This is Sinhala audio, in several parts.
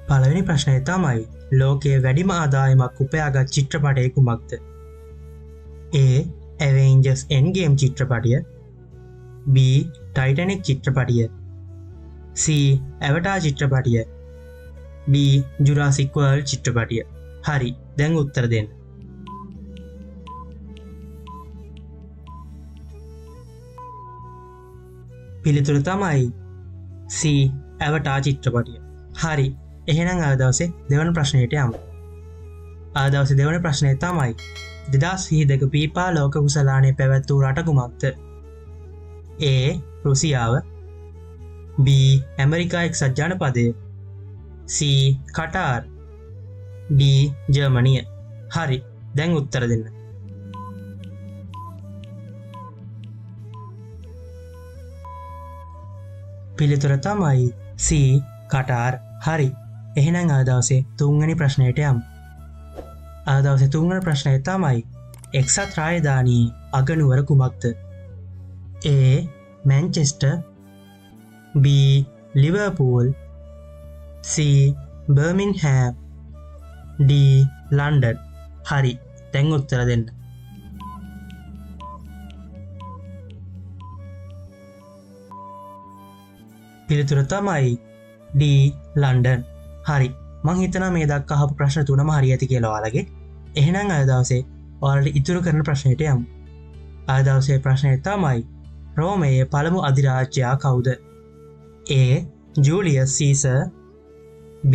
පළවෙනි ප්‍රශ්නය තමයි ලෝකයේ වැඩිම ආදායමක් උපයාගත් චිත්‍රපටය කුමක්ද? A. Avengers Endgame චිත්‍රපටිය, B. Titanic චිත්‍රපටිය, C. Avatar චිත්‍රපටිය, D. Jurassic World චිත්‍රපටිය. හරි, දැන් උත්තර දෙන්න. පිළිතුර තමයි C. Avatar චිත්‍රපටිය. හරි, එහෙනම් අද දවසේ දෙවන ප්‍රශ්නයට යමු. අද දවසේ දෙවන ප්‍රශ්නය තමයි 2022 පීපා ලෝක කුසලානය පැවැත් වූ රට කුමක්ද? A. රුසියාව, B. ඇමරිකා එක්සත් ජනපදය, C. Qatar, D. ජර්මනිය. හරි, දැන් උත්තර දෙන්න. පිළිතුර තමයි C. කටාර්. හරි, එහෙනම් අද දවසේ තුන්වෙනි ප්‍රශ්නයට යමු. අද දවසේ තුන්වෙනි ප්‍රශ්නය තමයි එක්සත් රාජධානියේ අගනුවර කුමක්ද? A. Manchester, B. ලිවර්පූල්, C. බර්මින්හෑම්, D. London. හරි, දැන් උත්තර දෙන්න. පිළිතුර තමයි D. ලන්ඩන්. හරි, මං හිතනවා මේ දක්වා අහපු ප්‍රශ්න තුනම හරි ඇති කියලා ඔයාලගේ. එහෙනම් අද දවසේ ඔයාලට ඉතුරු කරන ප්‍රශ්නයට යමු. අද දවසේ ප්‍රශ්නය තමයි රෝමයේ පළමු අධිරාජ්‍යයා කවුද? A. Julius Caesar, B.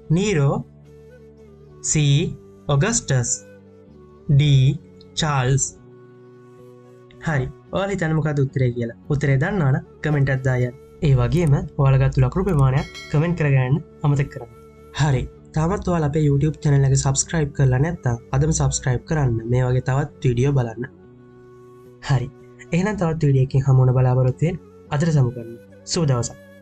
Nero, C. Augustus, D. Charles. හරි, ඔයාලා හිතන්නේ මොකක්ද උත්තරේ කියලා? උත්තරේ දන්නවා නම් කමෙන්ට් එකක් දාන්න. ඒ වගේම ඔයාලා ගත්ත ලකුණු ප්‍රමාණයක් කමෙන්ට් කරගන්න අමතක කරන්න. හරි, තාමත් ඔයාලා අපේ YouTube channel එක subscribe කරලා නැත්නම් අදම subscribe කරන්න. මේ වගේ තවත් වීඩියෝ බලන්න. හරි, එහෙනම් තවත් වීඩියෝ එකකින් හමු වෙන බලාපොරොත්තු වෙන්න. අදට සමු කරන්න. සුබ දවසක්.